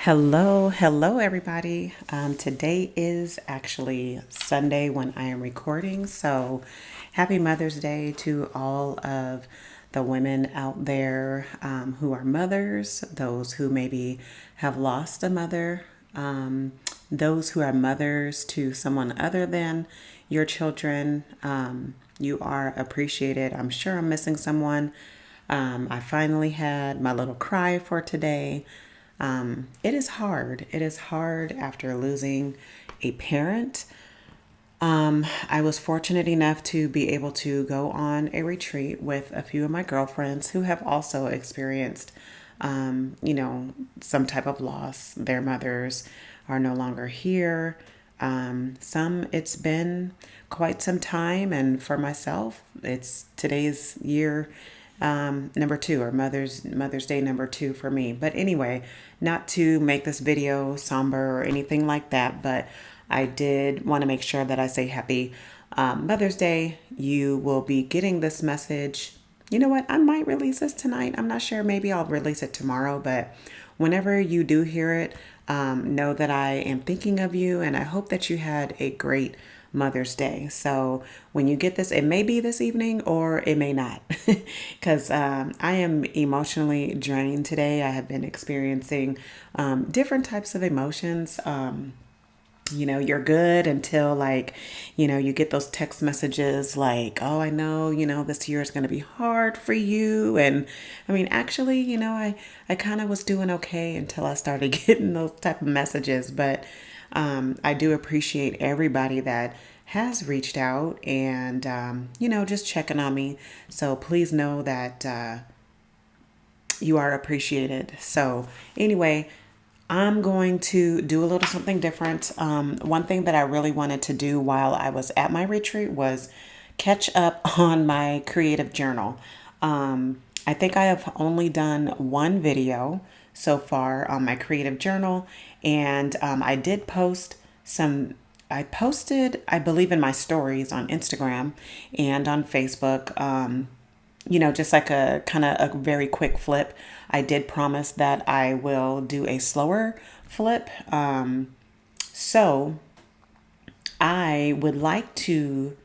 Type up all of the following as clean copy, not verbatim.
Hello, everybody. Today is actually Sunday when I am recording. So, happy Mother's Day to all of the women out there who are mothers, those who maybe have lost a mother, those who are mothers to someone other than your children. You are appreciated. I'm sure I'm missing someone. I finally had my little cry for today. It is hard. It is hard after losing a parent. I was fortunate enough to be able to go on a retreat with a few of my girlfriends who have also experienced, some type of loss. Their mothers are no longer here. Some it's been quite some time, and for myself, it's today's year number two, or Mother's Day number two for me. But anyway, not to make this video somber or anything like that, but I did want to make sure that I say happy Mother's Day. You will be getting this message. You know what? I might release this tonight. I'm not sure. Maybe I'll release it tomorrow, but whenever you do hear it, know that I am thinking of you, and I hope that you had a great Mother's Day. So when you get this, it may be this evening or it may not, because I am emotionally drained today. I have been experiencing different types of emotions. You're good until you get those text messages like, oh, I know, this year is going to be hard for you. And I mean, actually, I kind of was doing okay until I started getting those type of messages. But I do appreciate everybody that has reached out and, just checking on me. So please know that you are appreciated. So anyway, I'm going to do a little something different. One thing that I really wanted to do while I was at my retreat was catch up on my creative journal. I think I have only done one video so far on my creative journal, and I did post some. I posted, I believe, in my stories on Instagram and on Facebook. Just like a kind of a very quick flip. I did promise that I will do a slower flip. So I would like to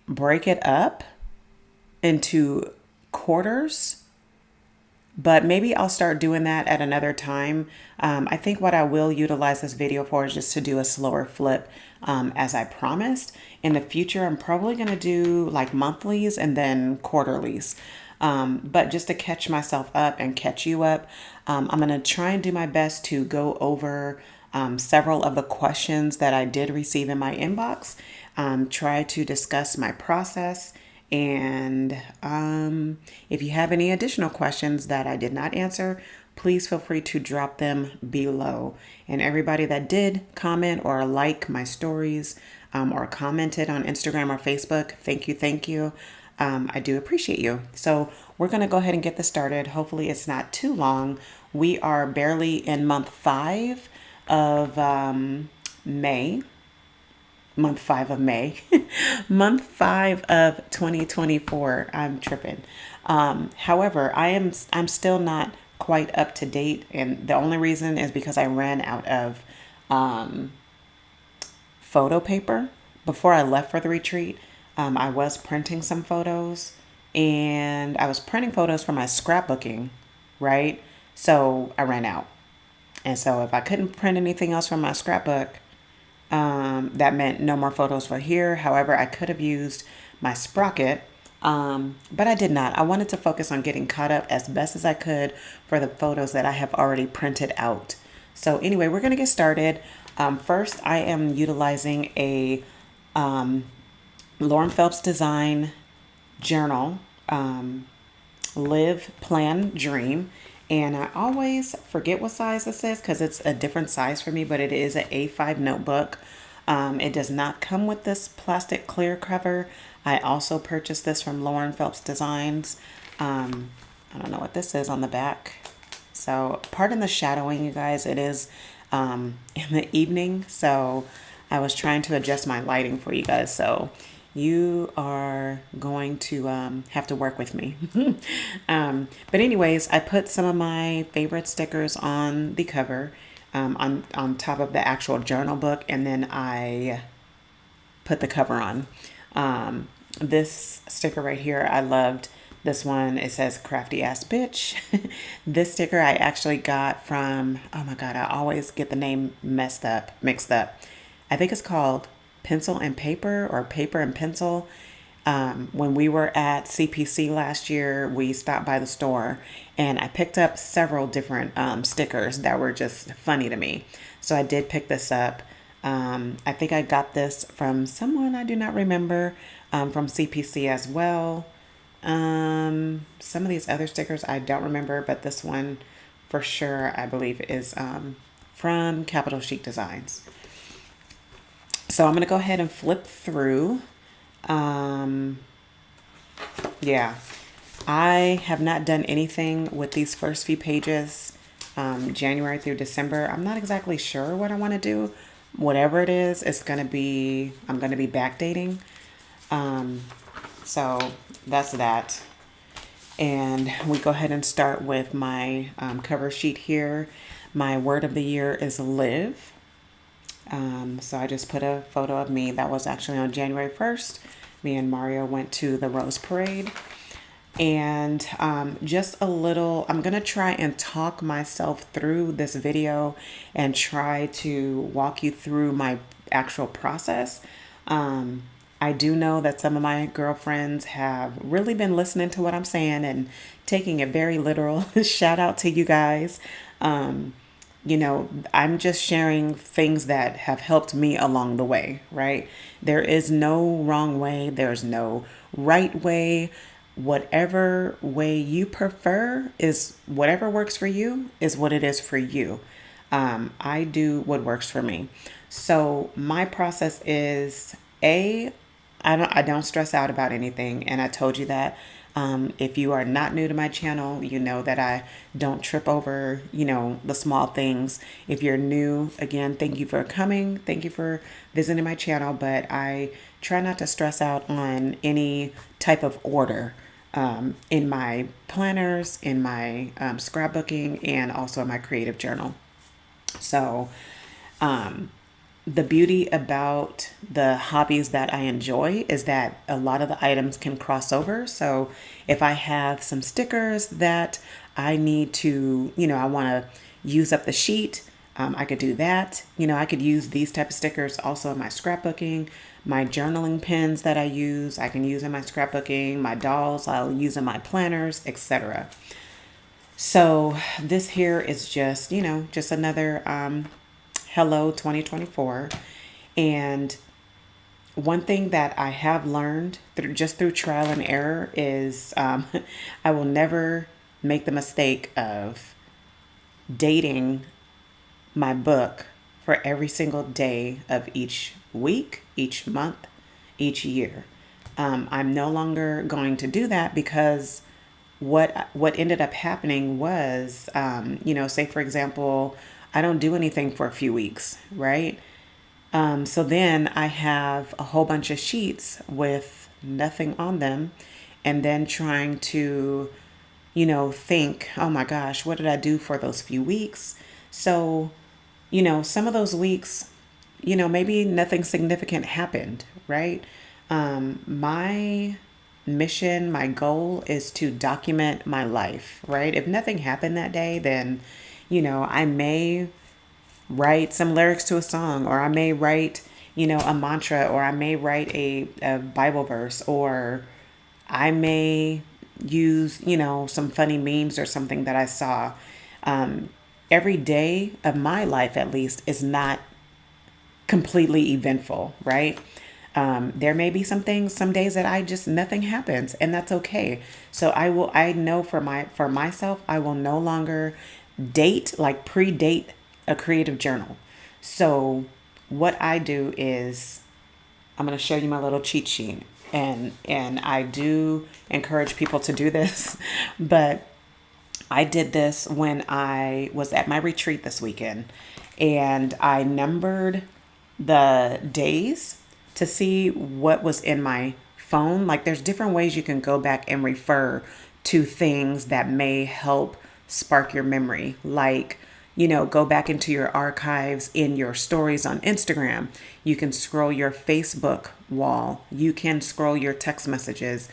break it up into quarters, but maybe I'll start doing that at another time. I think what I will utilize this video for is just to do a slower flip, as I promised. In the future, I'm probably going to do like monthlies and then quarterlies. But just to catch myself up and catch you up, I'm going to try and do my best to go over several of the questions that I did receive in my inbox, try to discuss my process. And if you have any additional questions that I did not answer, please feel free to drop them below. And everybody that did comment or like my stories or commented on Instagram or Facebook, thank you, thank you. I do appreciate you. So we're going to go ahead and get this started. Hopefully it's not too long. We are barely in month 5 of May. Month 5 of May, month 5 of 2024. I'm tripping. However, I'm still not quite up to date, and the only reason is because I ran out of photo paper before I left for the retreat. I was printing some photos, and I was printing photos for my scrapbooking, right? So I ran out, and so if I couldn't print anything else from my scrapbook, that meant no more photos for here. However, I could have used my Sprocket, but I did not. I wanted to focus on getting caught up as best as I could for the photos that I have already printed out. So anyway, we're going to get started. First, I am utilizing a Lauren Phelps Design journal, Live, Plan, Dream. And I always forget what size this is because it's a different size for me, but it is an A5 notebook. It does not come with this plastic clear cover. I also purchased this from Lauren Phelps Designs. I don't know what this is on the back. So pardon the shadowing, you guys. It is in the evening, so I was trying to adjust my lighting for you guys. So you are going to have to work with me. But anyways, I put some of my favorite stickers on the cover, on top of the actual journal book, and then I put the cover on. This sticker right here, I loved this one. It says crafty ass bitch. This sticker I actually got from, oh my God, I always get the name mixed up. I think it's called Pencil and Paper or Paper and Pencil. When we were at CPC last year, we stopped by the store and I picked up several different stickers that were just funny to me. So I did pick this up. I think I got this from someone I do not remember, from CPC as well. Some of these other stickers I don't remember, but this one for sure I believe is from Capital Chic Designs. So I'm going to go ahead and flip through. Um, yeah, I have not done anything with these first few pages, January through December. I'm not exactly sure what I want to do. Whatever it is, I'm going to be backdating. So that's that. And we go ahead and start with my cover sheet here. My word of the year is live. So I just put a photo of me. That was actually on January 1st. Me and Mario went to the Rose Parade. And just a little, I'm going to try and talk myself through this video and try to walk you through my actual process. I do know that some of my girlfriends have really been listening to what I'm saying and taking it very literal. Shout out to you guys. You know, I'm just sharing things that have helped me along the way, right? There is no wrong way, there's no right way. Whatever way you prefer is whatever works for you is what it is for you. I do what works for me. So my process is I don't stress out about anything, and I told you that. If you are not new to my channel, you know that I don't trip over, the small things. If you're new, again, thank you for coming. Thank you for visiting my channel, but I try not to stress out on any type of order in my planners, in my scrapbooking, and also in my creative journal. So, the beauty about the hobbies that I enjoy is that a lot of the items can cross over. So if I have some stickers that I need to, I want to use up the sheet, I could do that. I could use these type of stickers also in my scrapbooking, my journaling pens that I use, I can use in my scrapbooking, my dolls, I'll use in my planners, etc. So this here is just, just another hello 2024. And one thing that I have learned through trial and error is I will never make the mistake of dating my book for every single day of each week, each month, each year. I'm no longer going to do that because what ended up happening was, say for example, I don't do anything for a few weeks, right? So then I have a whole bunch of sheets with nothing on them, and then trying to, think, oh my gosh, what did I do for those few weeks? So, some of those weeks, maybe nothing significant happened, right? My mission, my goal is to document my life, right? If nothing happened that day, then, I may write some lyrics to a song, or I may write, a mantra, or I may write a Bible verse, or I may use, some funny memes or something that I saw. Every day of my life, at least, is not completely eventful, right? There may be some things, some days that nothing happens, and that's okay. So I know for myself, I will no longer predate a creative journal. So what I do is I'm going to show you my little cheat sheet, and I do encourage people to do this, but I did this when I was at my retreat this weekend, and I numbered the days to see what was in my phone. Like there's different ways you can go back and refer to things that may help spark your memory. Like, go back into your archives in your stories on Instagram. You can scroll your Facebook wall. You can scroll your text messages.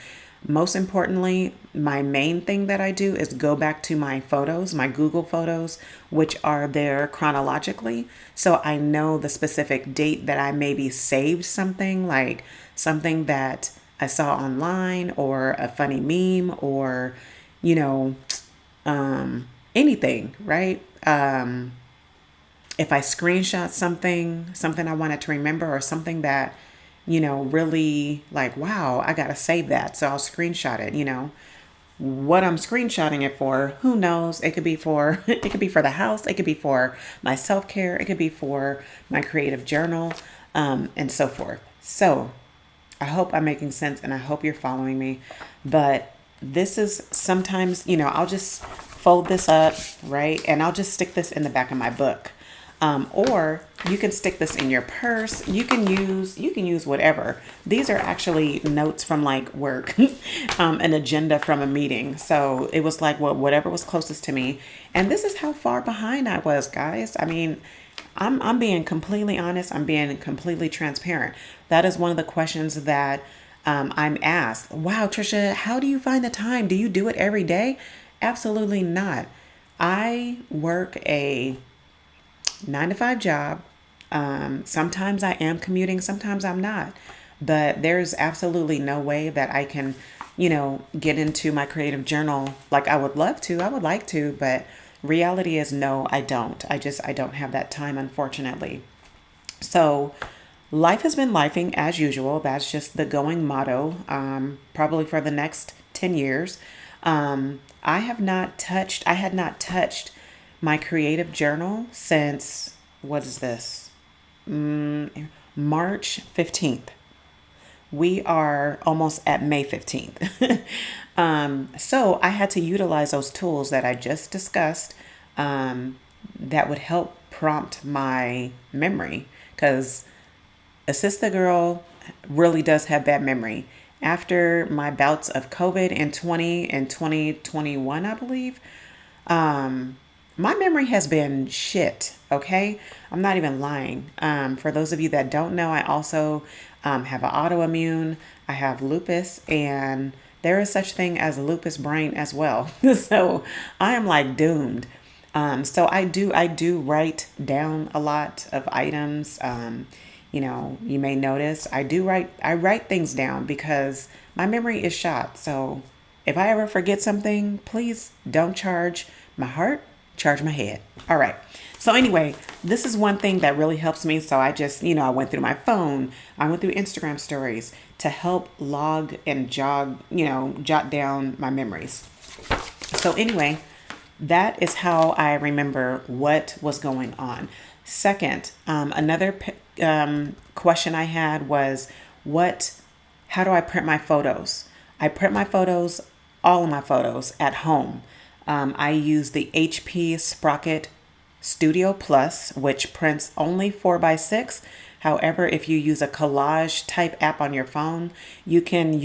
Most importantly, my main thing that I do is go back to my photos, my Google photos, which are there chronologically. So I know the specific date that I maybe saved something, like something that I saw online or a funny meme or, you know, anything, right? If I screenshot something I wanted to remember or something that, really like, wow, I got to save that. So I'll screenshot it. What I'm screenshotting it for, who knows? It could be for it could be for the house, it could be for my self-care, it could be for my creative journal, and so forth. So I hope I'm making sense and I hope you're following me. But this is sometimes, I'll just fold this up, right? And I'll just stick this in the back of my book. Or you can stick this in your purse. You can use whatever. These are actually notes from like work, an agenda from a meeting. So it was like whatever was closest to me. And this is how far behind I was, guys. I mean, I'm being completely honest. I'm being completely transparent. That is one of the questions that I'm asked. Wow, Trisha, how do you find the time? Do you do it every day? Absolutely not. I work a 9 to 5 job. Sometimes I am commuting, sometimes I'm not. But there's absolutely no way that I can, get into my creative journal like I would love to. I would like to, but reality is no, I don't. I don't have that time, unfortunately. So life has been lifing as usual. That's just the going motto, probably for the next 10 years. I had not touched my creative journal since, what is this? March 15th. We are almost at May 15th. So I had to utilize those tools that I just discussed, that would help prompt my memory because Assista Girl really does have bad memory. After my bouts of COVID in 2021, I believe, my memory has been shit. Okay. I'm not even lying. For those of you that don't know, I also have an autoimmune. I have lupus and there is such thing as a lupus brain as well. So I am like doomed. So I do write down a lot of items. You may notice I write things down because my memory is shot. So if I ever forget something, please don't charge my heart, charge my head. All right. So anyway, this is one thing that really helps me. So I just, I went through my phone, I went through Instagram stories to help log and jot down my memories. So anyway, that is how I remember what was going on. Second, another question I had was, how do I print my photos? I print my photos, all of my photos at home. I use the HP Sprocket Studio Plus, which prints only 4x6. However, if you use a collage type app on your phone, you can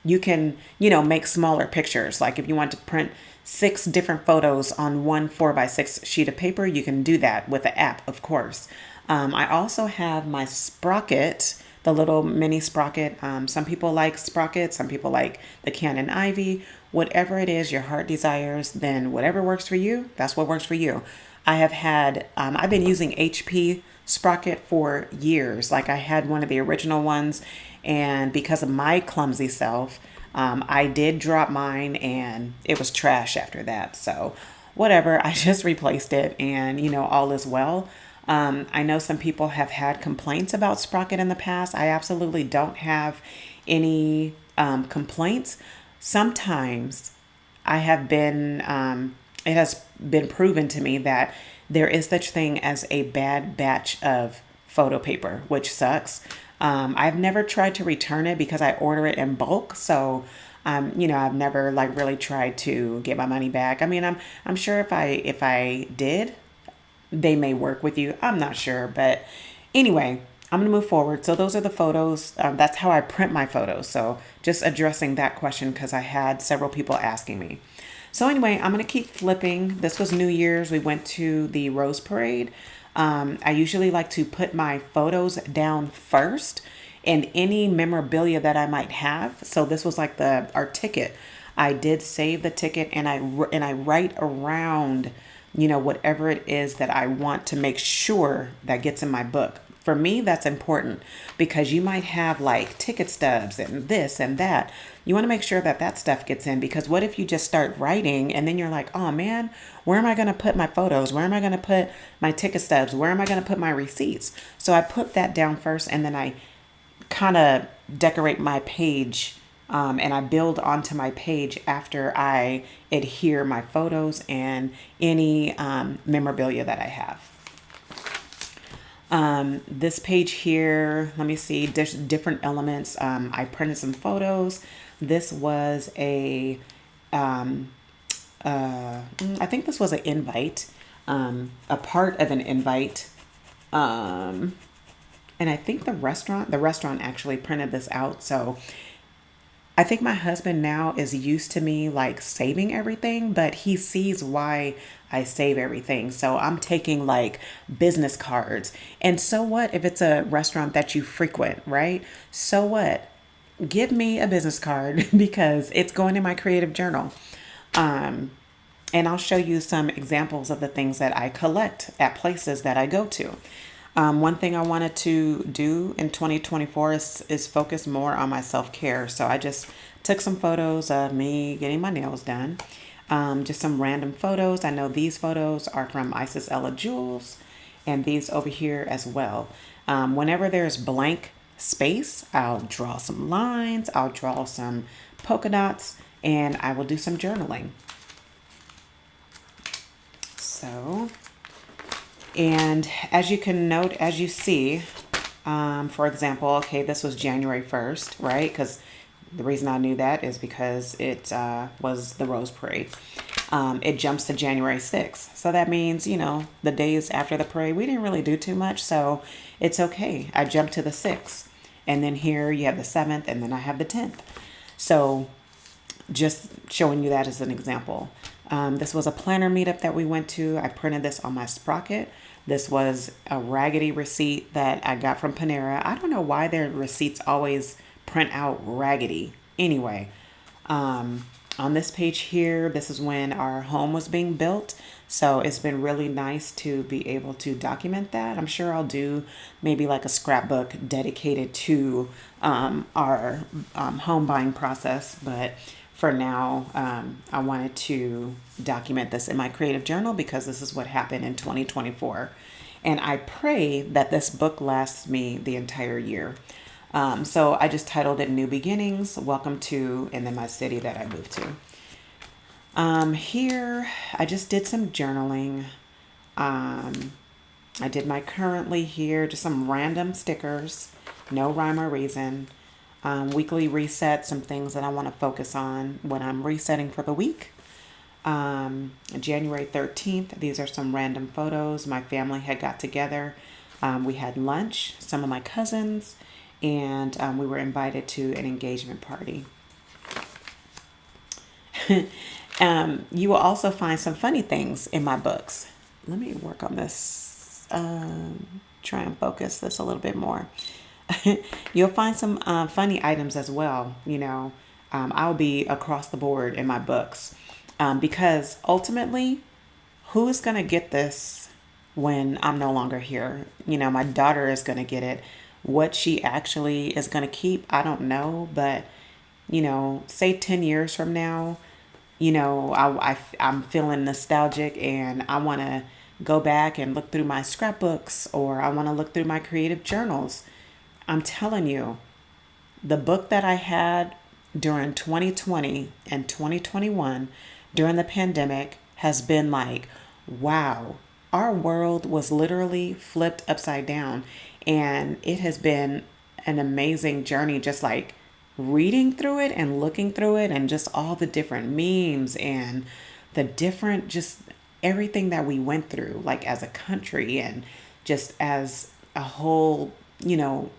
make smaller pictures. Like if you want to print 6 different photos on one 4x6 sheet of paper, you can do that with the app, of course. I also have my Sprocket, the little mini Sprocket. Some people like Sprocket, some people like the Canon Ivy. Whatever it is your heart desires, then whatever works for you, that's what works for you. I've been using HP Sprocket for years. Like I had one of the original ones, and because of my clumsy self, I did drop mine and it was trash after that. So whatever, I just replaced it and all is well. I know some people have had complaints about Sprocket in the past. I absolutely don't have any complaints. Sometimes I have been, it has been proven to me that there is such thing as a bad batch of photo paper, which sucks. I've never tried to return it because I order it in bulk. So, I've never like really tried to get my money back. I mean, I'm sure if I did, they may work with you. I'm not sure, but anyway, I'm going to move forward. So those are the photos. That's how I print my photos. So just addressing that question because I had several people asking me. So anyway, I'm going to keep flipping. This was New Year's. We went to the Rose Parade. I usually like to put my photos down first and any memorabilia that I might have. So this was like our ticket. I did save the ticket and I write around, whatever it is that I want to make sure that gets in my book. For me, that's important because you might have like ticket stubs and this and that. You want to make sure that that stuff gets in because what if you just start writing and then you're like, oh man, where am I going to put my photos? Where am I going to put my ticket stubs? Where am I going to put my receipts? So I put that down first and then I kind of decorate my page and I build onto my page after I adhere my photos and any memorabilia that I have. This page here, let me see, there's different elements. I printed some photos. This was I think this was an invite, a part of an invite. And I think the restaurant actually printed this out. So I think my husband now is used to me like saving everything, but he sees why I save everything. So I'm taking like business cards. And so what if it's a restaurant that you frequent, right? So what? Give me a business card because it's going in my creative journal. And I'll show you some examples of the things that I collect at places that I go to. One thing I wanted to do in 2024 is focus more on my self care. So I just took some photos of me getting my nails done. Just some random photos. I know these photos are from Isis Ella Jules and these over here as well. Whenever there's blank space, I'll draw some lines, I'll draw some polka dots, and I will do some journaling. So, and as you can note, as you see, for example, okay, this was January 1st, right? Because the reason I knew that is because it was the Rose Parade. It jumps to January 6th. So that means, the days after the parade, we didn't really do too much. So it's okay. I jumped to the 6th. And then here you have the 7th, and then I have the 10th. So just showing you that as an example. This was a planner meetup that we went to. I printed this on my Sprocket. This was a raggedy receipt that I got from Panera. I don't know why their receipts always print out raggedy. Anyway, on this page here, this is when our home was being built. So it's been really nice to be able to document that. I'm sure I'll do maybe like a scrapbook dedicated to our home buying process. But for now, I wanted to document this in my creative journal because this is what happened in 2024. And I pray that this book lasts me the entire year. So I just titled it New Beginnings, Welcome to, and then my city that I moved to. Here, I just did some journaling. I did my currently here, just some random stickers, no rhyme or reason. Weekly reset, some things that I want to focus on when I'm resetting for the week. January 13th, these are some random photos. My family had got together. We had lunch, some of my cousins, and we were invited to an engagement party. You will also find some funny things in my books. Let me work on this, try and focus this a little bit more. You'll find some funny items as well. I'll be across the board in my books because ultimately, who is going to get this when I'm no longer here? My daughter is going to get it. What she actually is going to keep, I don't know. But, say 10 years from now, I'm feeling nostalgic and I want to go back and look through my scrapbooks or I want to look through my creative journals. I'm telling you, the book that I had during 2020 and 2021 during the pandemic has been like, wow, our world was literally flipped upside down. And it has been an amazing journey, just like reading through it and looking through it and just all the different memes and the different, just everything that we went through, like as a country and just as a whole you know,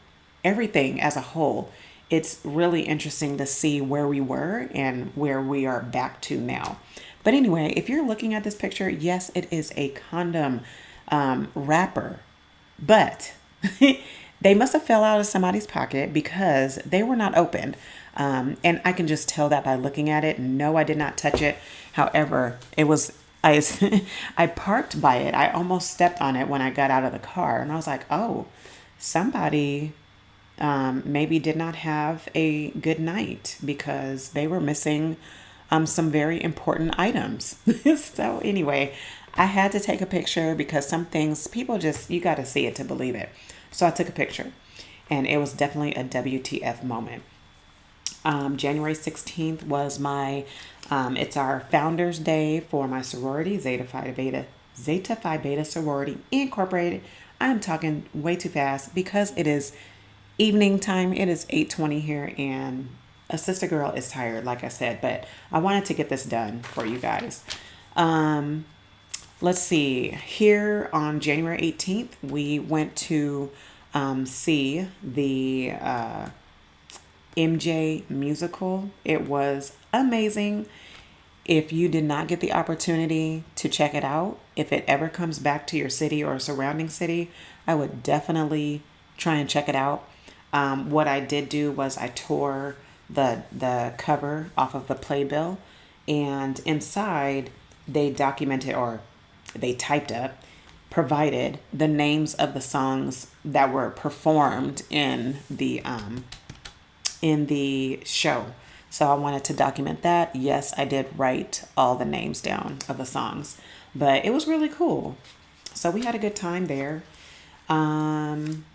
everything as a whole, it's really interesting to see where we were and where we are back to now. But anyway, if you're looking at this picture, yes, it is a condom wrapper, but they must have fell out of somebody's pocket because they were not opened. And I can just tell that by looking at it. No, I did not touch it. However, it was I I parked by it. I almost stepped on it when I got out of the car, and I was like, "Oh, somebody maybe did not have a good night because they were missing some very important items." So anyway, I had to take a picture because some things people just you got to see it to believe it. So I took a picture, and it was definitely a WTF moment. January 16th was it's our Founders Day for my sorority, Zeta Phi Beta Sorority Incorporated. I'm talking way too fast because it is evening time. It is 8:20 here, and a sister girl is tired, like I said, but I wanted to get this done for you guys. Let's see. Here on January 18th, we went to see the MJ musical. It was amazing. If you did not get the opportunity to check it out, if it ever comes back to your city or surrounding city, I would definitely try and check it out. What I did do was I tore the cover off of the playbill, and inside they documented or they typed up, provided the names of the songs that were performed in the show. So I wanted to document that. Yes, I did write all the names down of the songs, but it was really cool. So we had a good time there. Um,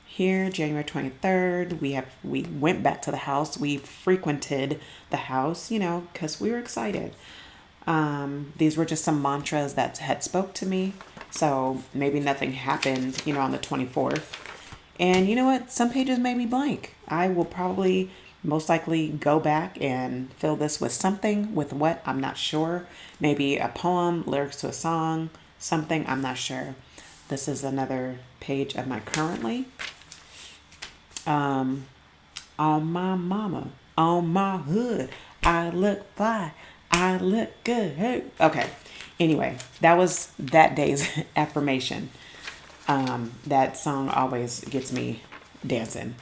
Here, January 23rd, we went back to the house. We frequented the house, because we were excited. These were just some mantras that had spoke to me. So maybe nothing happened, on the 24th. And you know what? Some pages may be blank. I will probably most likely go back and fill this with something. With what? I'm not sure. Maybe a poem, lyrics to a song, something. I'm not sure. This is another page of my currently. On my mama, on my hood, I look fly, I look good. Hey. Okay. Anyway, that was that day's affirmation. That song always gets me dancing.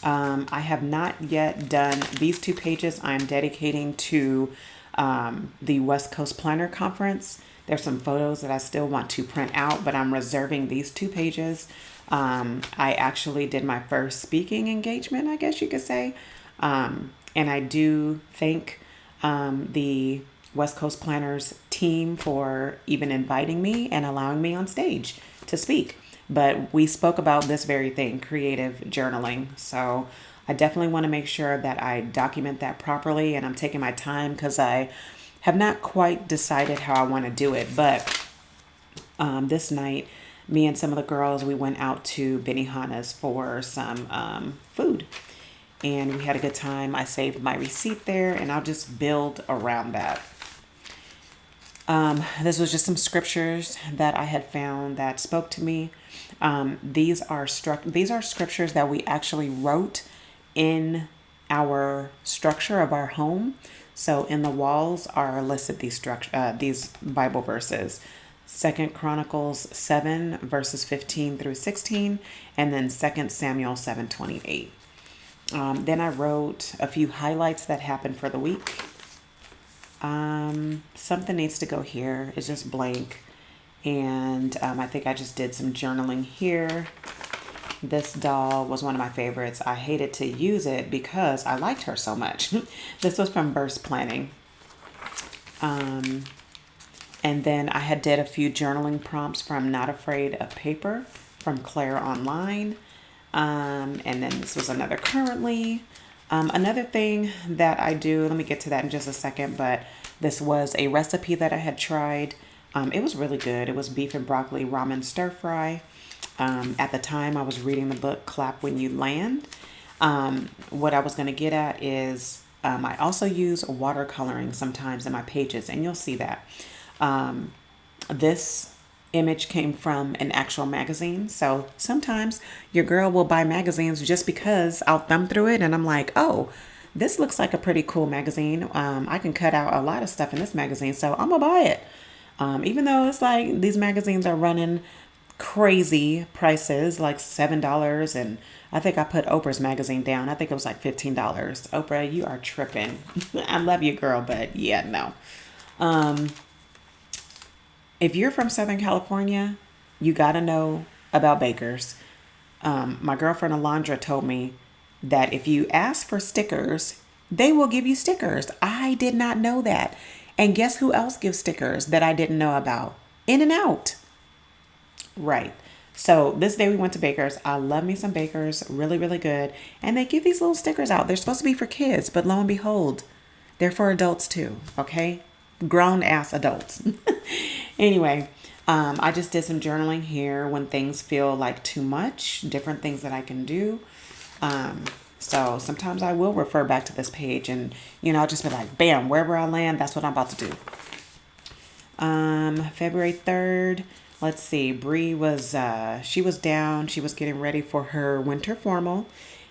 I have not yet done these two pages. I'm dedicating to the West Coast Planner Conference. There's some photos that I still want to print out, but I'm reserving these two pages. I actually did my first speaking engagement, I guess you could say. And I do thank the West Coast Planners team for even inviting me and allowing me on stage to speak. But we spoke about this very thing, creative journaling. So I definitely want to make sure that I document that properly, and I'm taking my time because I have not quite decided how I want to do it. But this night, me and some of the girls, we went out to Benihana's for some food. And we had a good time. I saved my receipt there, and I'll just build around that. This was just some scriptures that I had found that spoke to me. These are scriptures that we actually wrote in our structure of our home. So in the walls are listed these Bible verses. Second Chronicles 7 verses 15 through 16, and then Second Samuel 7:28. Then I wrote a few highlights that happened for the week. Something needs to go here. It's just blank. And I think I just did some journaling here. This doll was one of my favorites. I hated to use it because I liked her so much. This was from Burst Planning. And then I had did a few journaling prompts from Not Afraid of Paper from Claire Online. And then this was another currently. Another thing that I do, let me get to that in just a second, but this was a recipe that I had tried. It was really good. It was beef and broccoli ramen stir fry. At the time, I was reading the book Clap When You Land. What I was going to get at is I also use watercoloring sometimes in my pages, and you'll see that. This image came from an actual magazine. So sometimes your girl will buy magazines just because I'll thumb through it and I'm like, oh, this looks like a pretty cool magazine. I can cut out a lot of stuff in this magazine, so I'm gonna buy it. Even though it's like these magazines are running crazy prices, like $7, and I think I put Oprah's magazine down. I think it was like $15. Oprah, you are tripping. I love you, girl, but yeah, no. If you're from Southern California, you got to know about Bakers. My girlfriend Alondra told me that if you ask for stickers, they will give you stickers. I did not know that. And guess who else gives stickers that I didn't know about? In and Out. Right. So this day we went to Baker's. I love me some Baker's, really, really good. And they give these little stickers out. They're supposed to be for kids, but lo and behold, they're for adults too. Okay, grown ass adults. Anyway, I just did some journaling here when things feel like too much. Different things that I can do. So sometimes I will refer back to this page, and I'll just be like, bam, wherever I land, that's what I'm about to do. February 3rd. Let's see. Bree was she was down. She was getting ready for her winter formal,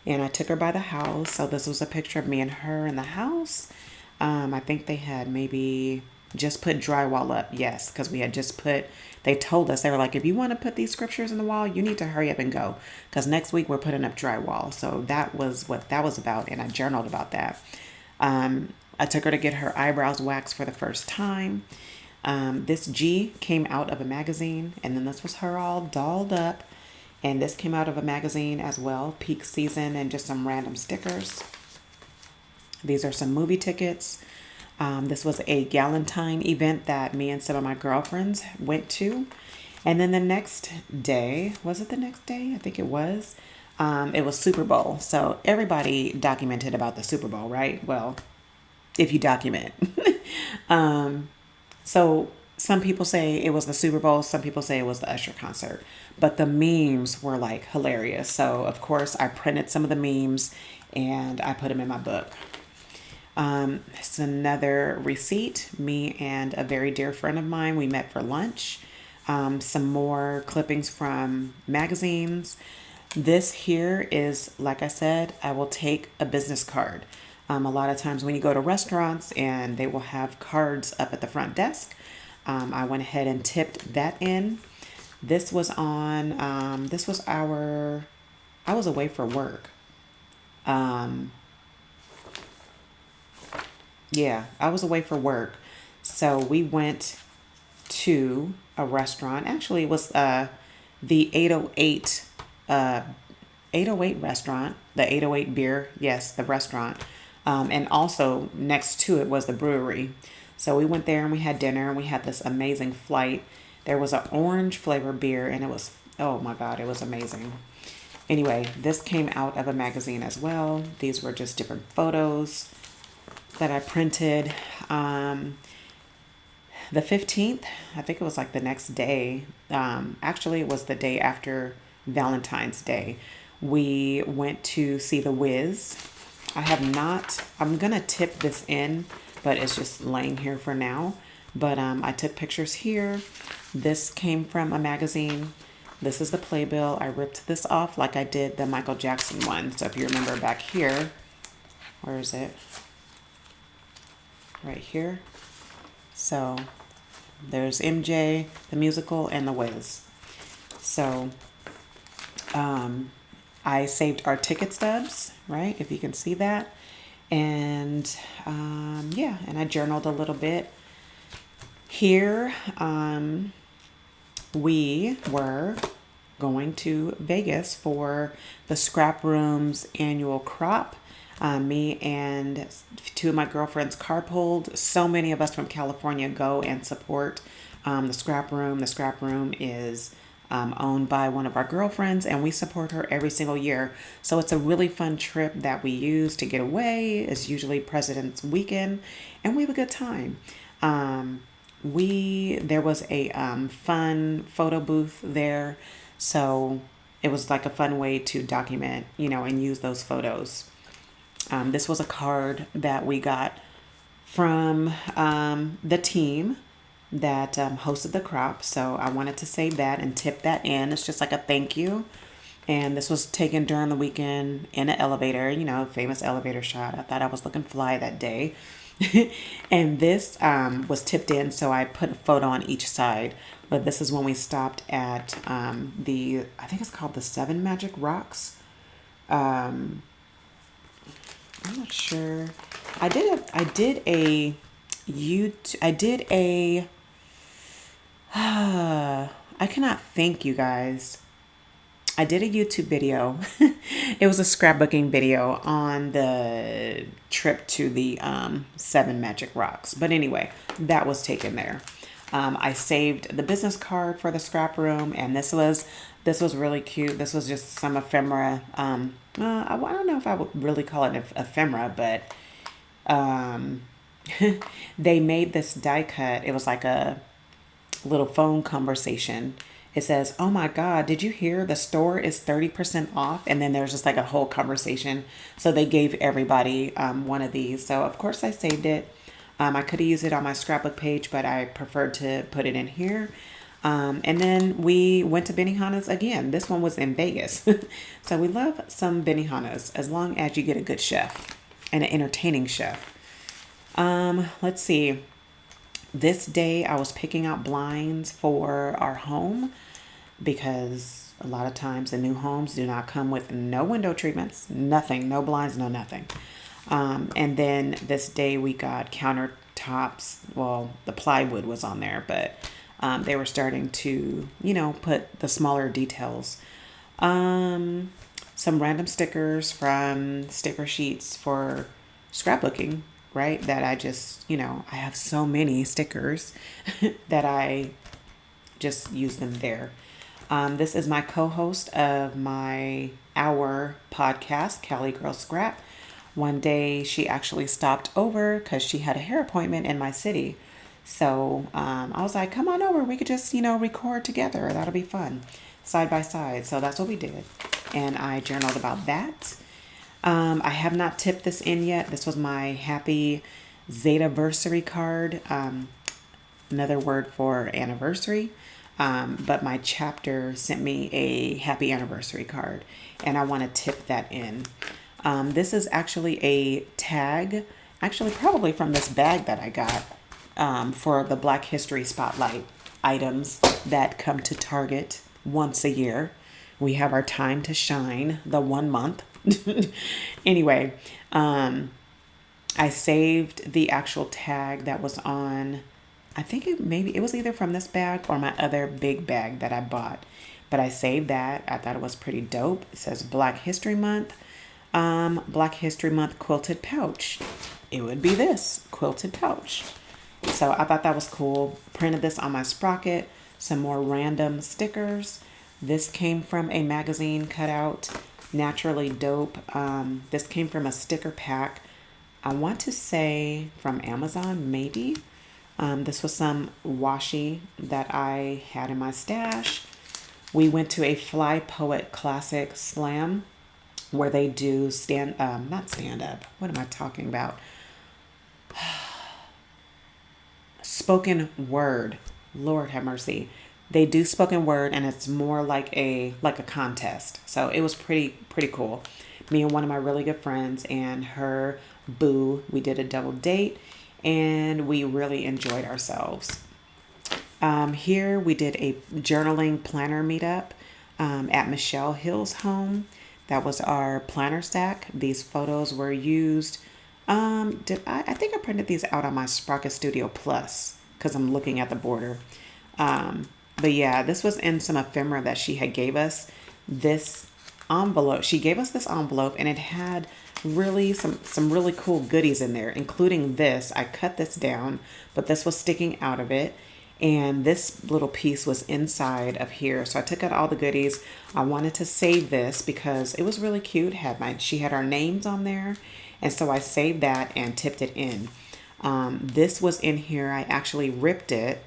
and I took her by the house. So this was a picture of me and her in the house. I think they had maybe just put drywall up. Yes, because we had just put. They told us, they were like, if you want to put these scriptures in the wall, you need to hurry up and go, because next week we're putting up drywall. So that was what that was about, and I journaled about that. I took her to get her eyebrows waxed for the first time. This G came out of a magazine, and then this was her all dolled up, and this came out of a magazine as well, peak season, and just some random stickers. These are some movie tickets. This was a Galentine event that me and some of my girlfriends went to. And then the next day, was it the next day? I think it was Super Bowl. So everybody documented about the Super Bowl, right? Well, if you document. So some people say it was the Super Bowl. Some people say it was the Usher concert. But the memes were like hilarious. So, of course, I printed some of the memes and I put them in my book. It's another receipt. Me and a very dear friend of mine, we met for lunch. Some more clippings from magazines. This here is, like I said, I will take a business card. A lot of times when you go to restaurants and they will have cards up at the front desk, I went ahead and tipped that in. This was I was away for work. Yeah, I was away for work. So we went to a restaurant. Actually, it was the 808 808 restaurant, the 808 beer. Yes, the restaurant. And also next to it was the brewery. So we went there and we had dinner and we had this amazing flight. There was an orange flavor beer and it was, oh my God, it was amazing. Anyway, this came out of a magazine as well. These were just different photos that I printed. The 15th, I think it was like the next day. Actually, it was the day after Valentine's Day. We went to see The Wiz. I'm going to tip this in, but it's just laying here for now. But I took pictures here. This came from a magazine. This is the playbill. I ripped this off like I did the Michael Jackson one. So if you remember back here, where is it? Right here. So there's MJ, the musical, and The Wiz. So I saved our ticket stubs, right? If you can see that. And yeah, and I journaled a little bit. Here, we were going to Vegas for the Scrap Room's annual crop. Me and two of my girlfriends carpooled. So many of us from California go and support the Scrap Room. The Scrap Room is owned by one of our girlfriends, and we support her every single year. So it's a really fun trip that we use to get away. It's usually President's Weekend, and we have a good time. There was a fun photo booth there, so it was like a fun way to document, and use those photos. This was a card that we got from the team. that hosted the crop. So I wanted to save that and tip that in. It's just like a thank you. And this was taken during the weekend in an elevator, famous elevator shot. I thought I was looking fly that day. And this was tipped in, so I put a photo on each side. But this is when we stopped at I think it's called the Seven Magic Rocks. I'm not sure. I did a, I cannot think, you guys. I did a YouTube video. It was a scrapbooking video on the trip to the Seven Magic Rocks. But anyway, that was taken there. I saved the business card for the scrap room, and this was really cute. This was just some ephemera. I don't know if I would really call it ephemera, but they made this die cut. It was like a little phone conversation. It says, "Oh my God, did you hear the store is 30% off?" And then there's just like a whole conversation. So they gave everybody one of these. So of course I saved it. I could have used it on my scrapbook page, but I preferred to put it in here. And then we went to Benihana's again. This one was in Vegas. So we love some Benihana's as long as you get a good chef and an entertaining chef. Let's see. This day I was picking out blinds for our home because a lot of times the new homes do not come with no window treatments, nothing, no blinds, no nothing. And then this day we got countertops. Well, the plywood was on there, but they were starting to, put the smaller details. Some random stickers from sticker sheets for scrapbooking, right? That I just, I have so many stickers that I just use them there. This is my co-host of our podcast, Cali Girl Scrap. One day she actually stopped over because she had a hair appointment in my city. So I was like, come on over. We could just, record together. That'll be fun. Side by side. So that's what we did. And I journaled about that. I have not tipped this in yet. This was my happy Zetaversary card. Another word for anniversary. But my chapter sent me a happy anniversary card. And I want to tip that in. This is actually a tag. Actually, probably from this bag that I got. For the Black History Spotlight items that come to Target once a year. We have our time to shine, the 1 month. Anyway, I saved the actual tag that was on, I think it was either from this bag or my other big bag that I bought. But I saved that. I thought it was pretty dope. It says Black History Month. Black History Month quilted pouch. It would be this quilted pouch. So I thought that was cool. Printed this on my sprocket. Some more random stickers. This came from a magazine cutout. Naturally Dope. This came from a sticker pack. I want to say from Amazon, maybe. This was some washi that I had in my stash. We went to a Fly Poet Classic Slam where they do not stand up. What am I talking about? Spoken word. Lord have mercy. They do spoken word, and it's more like a contest. So it was pretty cool. Me and one of my really good friends and her boo, we did a double date, and we really enjoyed ourselves. Here we did a journaling planner meetup at Michelle Hill's home. That was our planner stack. These photos were used. I think I printed these out on my Sprocket Studio Plus because I'm looking at the border. But yeah, this was in some ephemera that she had gave us. This envelope, she gave us this envelope, and it had really some really cool goodies in there, including this. I cut this down, but this was sticking out of it. And this little piece was inside of here. So I took out all the goodies. I wanted to save this because it was really cute. She had our names on there. And so I saved that and tipped it in. This was in here. I actually ripped it,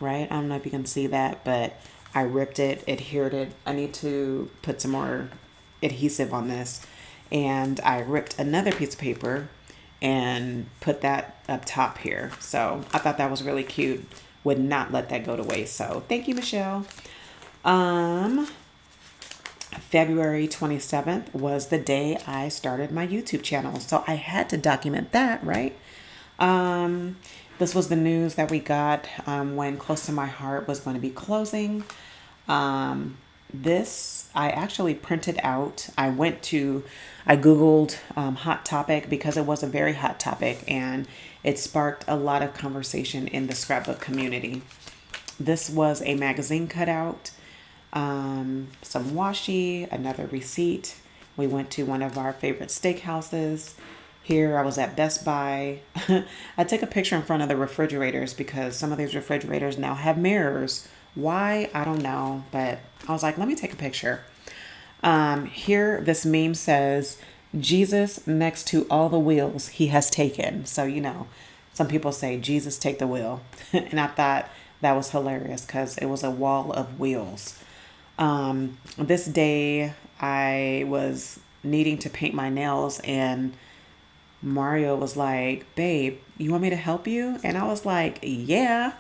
right? I don't know if you can see that, but I ripped it, adhered it. I need to put some more adhesive on this. And I ripped another piece of paper and put that up top here. So I thought that was really cute would not let that go to waste. So thank you, Michelle. Um, February 27th was the day I started my YouTube channel. So I had to document that, right? Um, this was the news that we got when Close to My Heart was going to be closing. This I actually printed out. I Googled Hot Topic because it was a very hot topic and it sparked a lot of conversation in the scrapbook community. This was a magazine cutout, some washi, another receipt. We went to one of our favorite steakhouses. Here I was at Best Buy. I took a picture in front of the refrigerators because some of these refrigerators now have mirrors. Why? I don't know, but I was like, let me take a picture. Here, this meme says, Jesus next to all the wheels he has taken. So, some people say, Jesus, take the wheel. And I thought that was hilarious because it was a wall of wheels. This day, I was needing to paint my nails, and Mario was like, babe, you want me to help you? And I was like, yeah.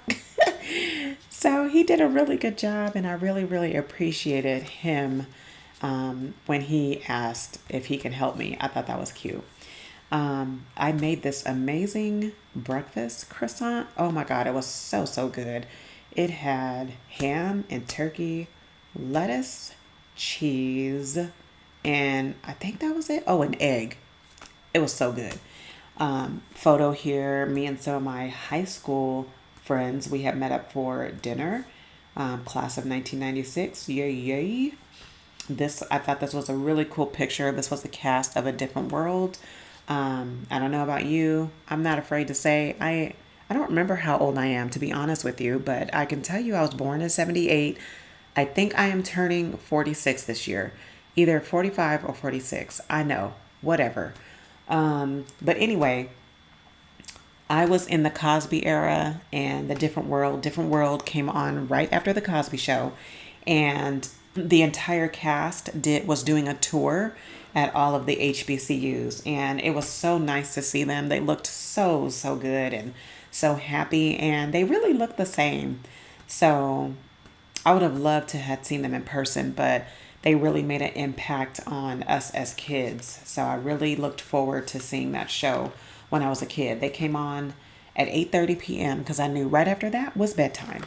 So he did a really good job, and I really, really appreciated him when he asked if he can help me. I thought that was cute. I made this amazing breakfast croissant. Oh my God, it was so, so good. It had ham and turkey, lettuce, cheese, and I think that was it. Oh, an egg. It was so good. Photo here, me and some of my high school friends, we had met up for dinner. Class of 1996. Yay, yay. I thought this was a really cool picture. This was the cast of A Different World. I don't know about you. I'm not afraid to say I don't remember how old I am, to be honest with you, but I can tell you I was born in 78. I think I am turning 46 this year, either 45 or 46. I know, whatever. But anyway, I was in the Cosby era and the Different World. Different World came on right after the Cosby Show, and the entire cast was doing a tour at all of the HBCUs, and it was so nice to see them. They looked so so good and so happy, and they really looked the same. So I would have loved to have seen them in person, but they really made an impact on us as kids. So I really looked forward to seeing that show when I was a kid. They came on at 8:30 p.m. because I knew right after that was bedtime.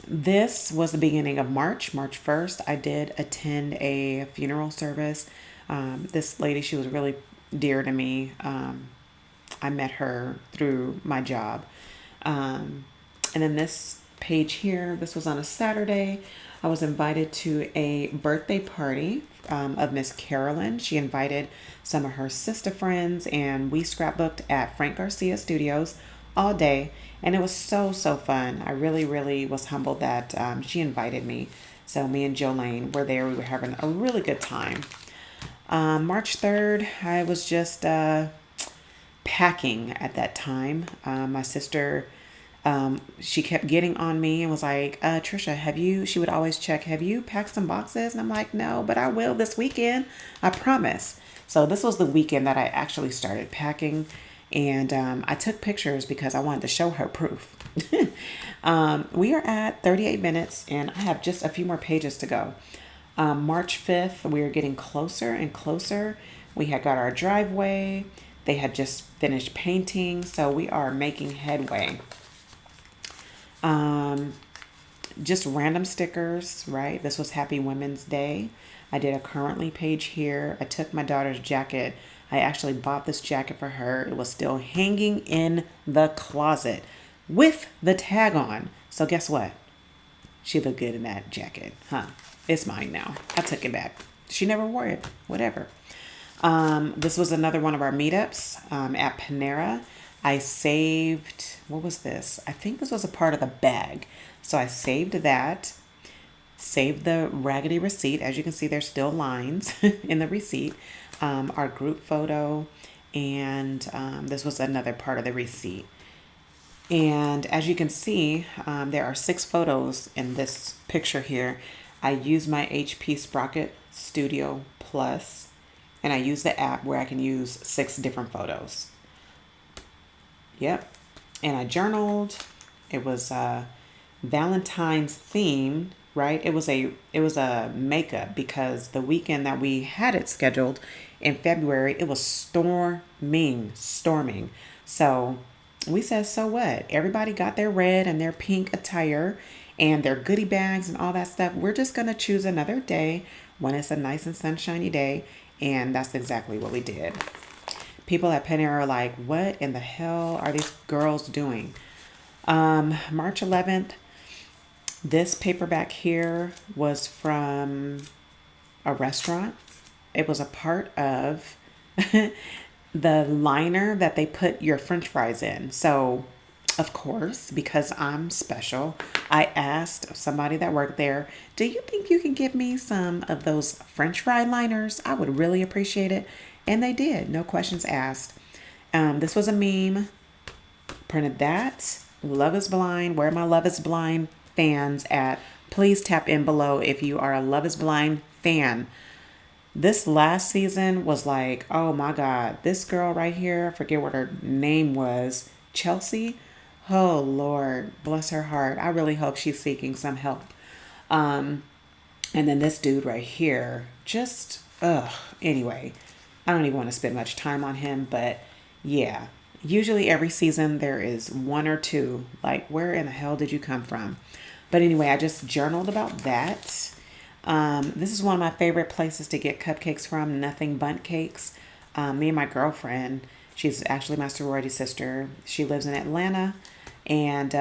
This was the beginning of March, March 1st. I did attend a funeral service. This lady, she was really dear to me. I met her through my job. And then this page here, this was on a Saturday. I was invited to a birthday party of Miss Carolyn. She invited some of her sister friends, and we scrapbooked at Frank Garcia Studios all day. And it was so, so fun. I really, really was humbled that she invited me. So me and Jolene were there. We were having a really good time. March 3rd, I was just packing at that time. My sister, she kept getting on me and was like, Trisha, she would always check, have you packed some boxes? And I'm like, no, but I will this weekend. I promise. So this was the weekend that I actually started packing. And I took pictures because I wanted to show her proof. We are at 38 minutes and I have just a few more pages to go. March 5th, we are getting closer and closer. We had got our driveway. They had just finished painting. So we are making headway. Just random stickers, right? This was Happy Women's Day. I did a currently page here. I took my daughter's jacket. I actually bought this jacket for her. It was still hanging in the closet with the tag on. So guess what? She looked good in that jacket, huh? It's mine now. I took it back. She never wore it. Whatever. This was another one of our meetups at Panera. I saved, what was this? I think this was a part of the bag. So I saved that, saved the raggedy receipt. As you can see, there's still lines in the receipt. Our group photo, and this was another part of the receipt. And as you can see, there are 6 photos in this picture here. I use my HP Sprocket Studio Plus, and I use the app where I can use 6 different photos. Yep. and I journaled. It was Valentine's themed, right? It was a makeup because the weekend that we had it scheduled in February, it was storming. So we said, so what? Everybody got their red and their pink attire and their goodie bags and all that stuff. We're just gonna choose another day when it's a nice and sunshiny day, and that's exactly what we did. People at Penny are like, what in the hell are these girls doing? March 11th, this paperback here was from a restaurant. It was a part of the liner that they put your french fries in. So, of course, because I'm special, I asked somebody that worked there, do you think you can give me some of those french fry liners? I would really appreciate it. And they did, no questions asked. This was a meme. Printed that. Love is Blind. Where are my Love is Blind fans at? Please tap in below if you are a Love is Blind fan. This last season was like, oh my God, this girl right here, I forget what her name was, Chelsea. Oh Lord, bless her heart. I really hope she's seeking some help. And then this dude right here, just, ugh. Anyway, I don't even want to spend much time on him, but yeah. Usually every season there is one or two. Like, where in the hell did you come from? But anyway, I just journaled about that. This is one of my favorite places to get cupcakes from, Nothing Bundt Cakes. Me and my girlfriend, she's actually my sorority sister. She lives in Atlanta, and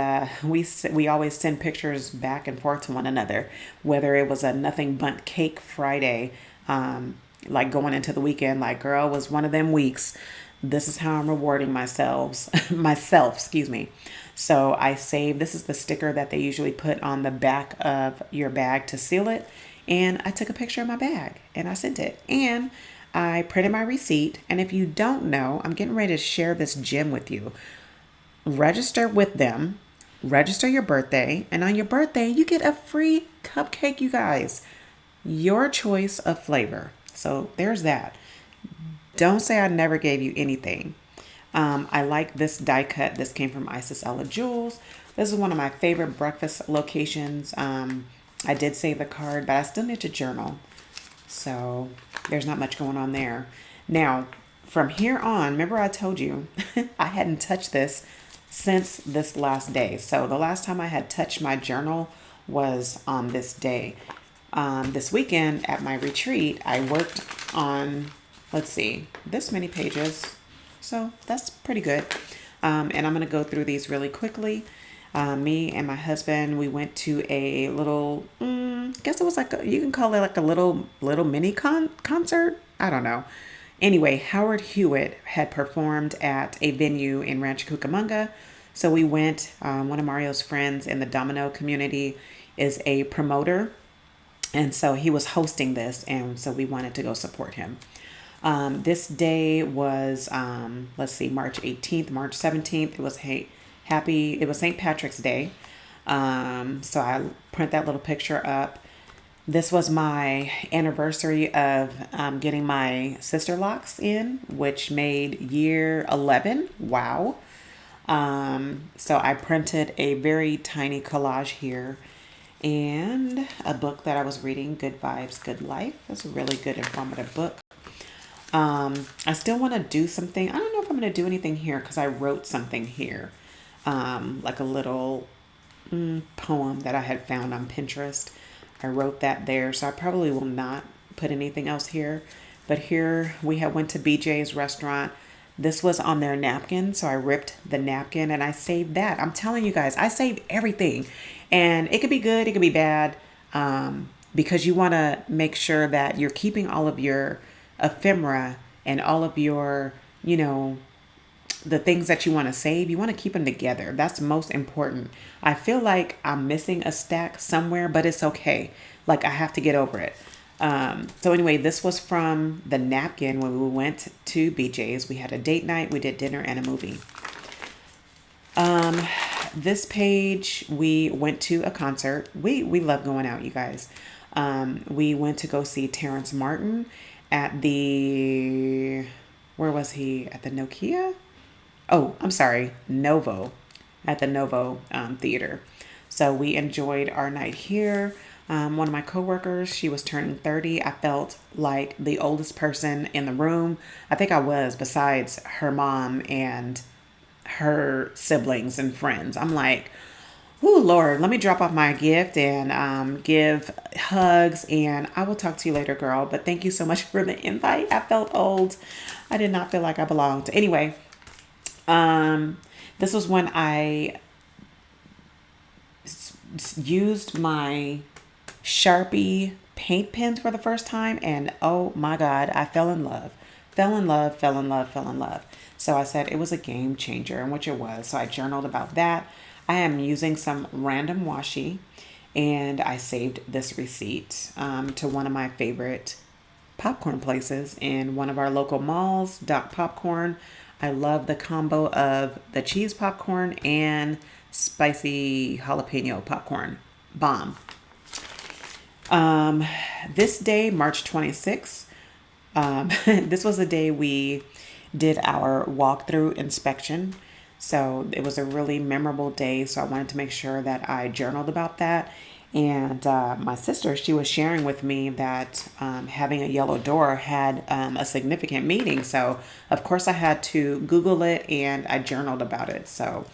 we always send pictures back and forth to one another. Whether it was a Nothing Bundt Cake Friday, like going into the weekend, like girl, was one of them weeks. This is how I'm rewarding myself, excuse me. So I saved, this is the sticker that they usually put on the back of your bag to seal it. And I took a picture of my bag and I sent it. And I printed my receipt. And if you don't know, I'm getting ready to share this gem with you. Register with them, register your birthday, and on your birthday, you get a free cupcake, you guys. Your choice of flavor. So there's that. Don't say I never gave you anything. I like this die cut. This came from Isis Ella Jewels. This is one of my favorite breakfast locations. I did save the card, but I still need to journal. So there's not much going on there. Now, from here on, remember I told you I hadn't touched this since this last day. So the last time I had touched my journal was on this day. This weekend at my retreat, I worked on, let's see, this many pages. So that's pretty good. And I'm going to go through these really quickly. Me and my husband, we went to a little, I guess it was like, you can call it like a little mini concert. I don't know. Anyway, Howard Hewitt had performed at a venue in Rancho Cucamonga. So we went, one of Mario's friends in the Domino community is a promoter. And so he was hosting this. And so we wanted to go support him. This day was, let's see, March 18th, March 17th. It was it was St. Patrick's Day. So I print that little picture up. This was my anniversary of getting my sister locks in, which made year 11. Wow. So I printed a very tiny collage here and a book that I was reading, Good Vibes, Good Life. It's a really good, informative book. I still want to do something. I don't know if I'm going to do anything here because I wrote something here, like a little poem that I had found on Pinterest. I wrote that there, so I probably will not put anything else here. But here we had went to BJ's restaurant. This was on their napkin, so I ripped the napkin and I saved that. I'm telling you guys, I saved everything, and it could be good, it could be bad, because you want to make sure that you're keeping all of your ephemera and all of your, the things that you want to save, you want to keep them together. That's most important. I feel like I'm missing a stack somewhere, but it's okay. Like I have to get over it. So anyway, this was from the napkin when we went to BJ's. We had a date night, we did dinner and a movie. This page, we went to a concert. We love going out, you guys. We went to go see Terrence Martin at where was he? At the Nokia? Oh, I'm sorry, Novo. at the Novo Theater. So we enjoyed our night here. One of my coworkers, she was turning 30. I felt like the oldest person in the room. I think I was, besides her mom and her siblings and friends. I'm like, oh, Lord, let me drop off my gift and give hugs. And I will talk to you later, girl. But thank you so much for the invite. I felt old. I did not feel like I belonged. Anyway, this was when I used my Sharpie paint pens for the first time. And oh my God, I fell in love. Fell in love, fell in love, fell in love. So I said it was a game changer, and which it was. So I journaled about that. I am using some random washi, and I saved this receipt to one of my favorite popcorn places in one of our local malls, Doc Popcorn. I love the combo of the cheese popcorn and spicy jalapeno popcorn. Bomb. This day, March 26th, this was the day we did our walkthrough inspection. So it was a really memorable day. So I wanted to make sure that I journaled about that. And my sister, she was sharing with me that having a yellow door had a significant meaning. So, of course, I had to Google it and I journaled about it. So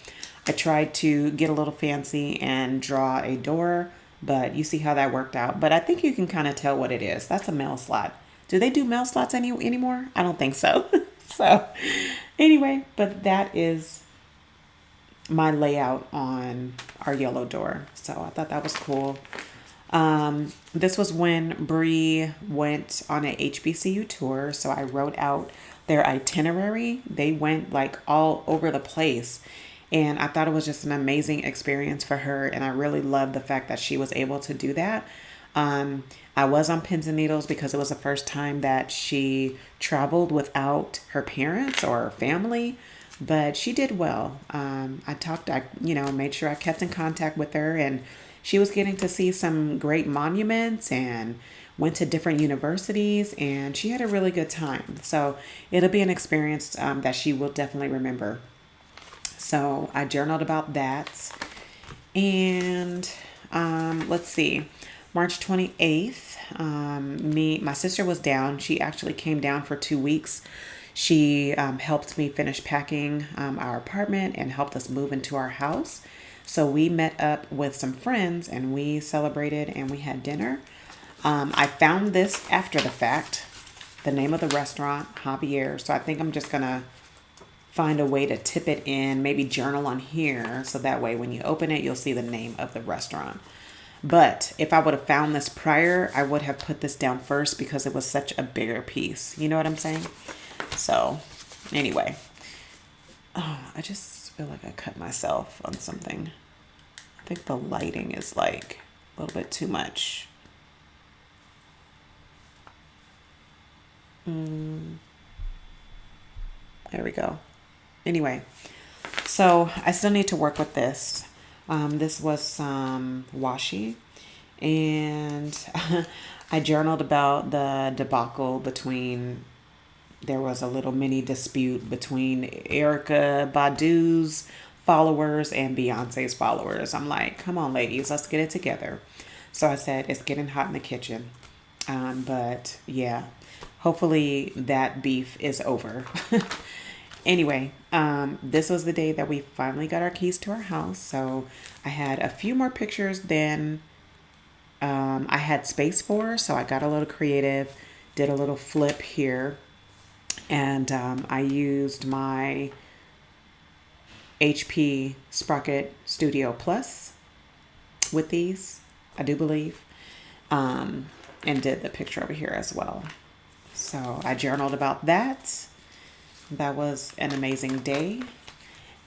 I tried to get a little fancy and draw a door, but you see how that worked out. But I think you can kind of tell what it is. That's a mail slot. Do they do mail slots anymore? I don't think so. So anyway, but that is my layout on our yellow door. So I thought that was cool. This was when Bree went on a HBCU tour. So I wrote out their itinerary. They went like all over the place. And I thought it was just an amazing experience for her. And I really loved the fact that she was able to do that. I was on pins and needles because it was the first time that she traveled without her parents or family, but she did well. I made sure I kept in contact with her, and she was getting to see some great monuments and went to different universities, and she had a really good time. So it'll be an experience that she will definitely remember. So I journaled about that. And let's see. March 28th, my sister was down. She actually came down for 2 weeks. She helped me finish packing our apartment and helped us move into our house. So we met up with some friends and we celebrated and we had dinner. I found this after the fact, the name of the restaurant, Javier. So I think I'm just going to find a way to tip it in, maybe journal on here. So that way when you open it, you'll see the name of the restaurant. But if I would have found this prior, I would have put this down first because it was such a bigger piece. You know what I'm saying? So anyway, I just feel like I cut myself on something. I think the lighting is like a little bit too much. There we go. Anyway, so I still need to work with this. This was some washi, and I journaled about the debacle between, there was a little mini dispute between Erica Badu's followers and Beyonce's followers. I'm like, come on, ladies, let's get it together. So I said, it's getting hot in the kitchen. But yeah, hopefully that beef is over. Anyway, this was the day that we finally got our keys to our house. So I had a few more pictures than I had space for. So I got a little creative, did a little flip here. And I used my HP Sprocket Studio Plus with these, I do believe, and did the picture over here as well. So I journaled about that. That was an amazing day.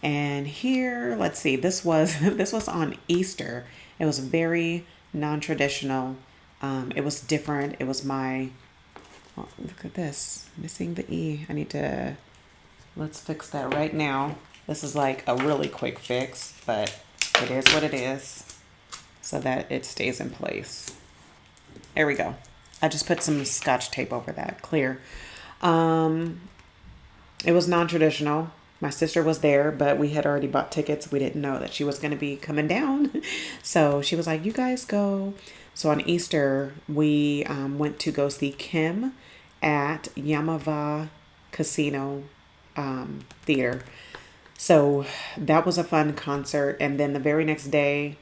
And here, let's see, this was this was on Easter. It was very non-traditional. It was different. It was my, oh, look at this, missing the E. Let's fix that right now. This is like a really quick fix, but it is what it is so that it stays in place. There we go. I just put some Scotch tape over that, clear. It was non-traditional, My sister was there, but we had already bought tickets. We didn't know that she was going to be coming down. So she was like, you guys go. So on Easter, we went to go see Kim at Yamava Casino Theater. So that was a fun concert. And then the very next day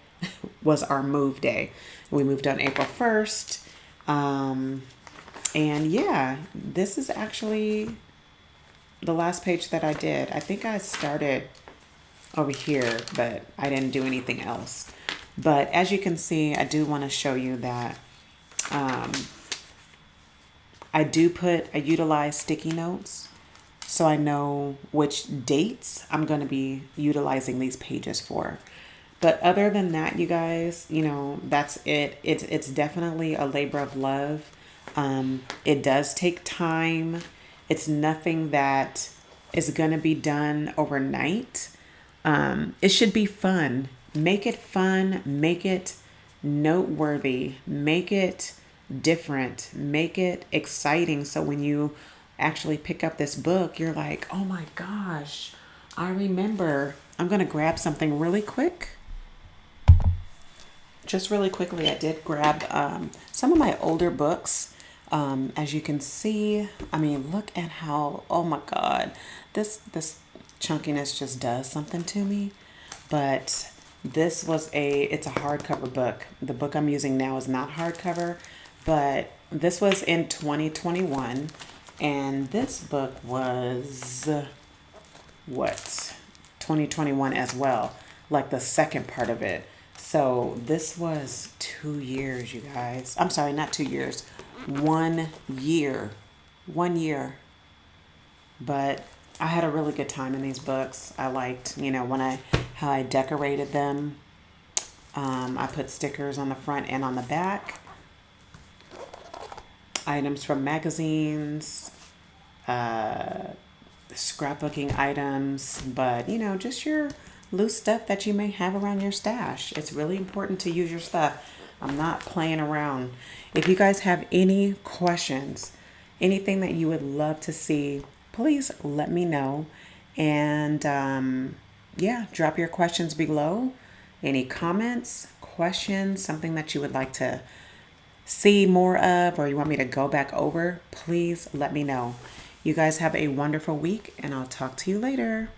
was our move day. We moved on April 1st. And yeah, this is actually the last page that I did. I think I started over here, but I didn't do anything else. But as you can see, I do want to show you that I utilize sticky notes so I know which dates I'm going to be utilizing these pages for. But other than that, you guys, that's it. It's definitely a labor of love. It does take time. It's nothing that is going to be done overnight. It should be fun. Make it fun. Make it noteworthy. Make it different. Make it exciting. So when you actually pick up this book, you're like, oh my gosh, I remember. I'm going to grab something really quick. Just really quickly, I did grab some of my older books. As you can see, I mean, look at how, oh my God, this chunkiness just does something to me. But it's a hardcover book. The book I'm using now is not hardcover, but this was in 2021. And this book was, what, 2021 as well, like the second part of it. So this was 2 years, you guys. I'm sorry, not 2 years. 1 year. 1 year. But I had a really good time in these books. I liked, how I decorated them. I put stickers on the front and on the back. Items from magazines, scrapbooking items, but just your loose stuff that you may have around your stash. It's really important to use your stuff. I'm not playing around. If you guys have any questions, anything that you would love to see, please let me know. And yeah, drop your questions below. Any comments, questions, something that you would like to see more of, or you want me to go back over, please let me know. You guys have a wonderful week, and I'll talk to you later.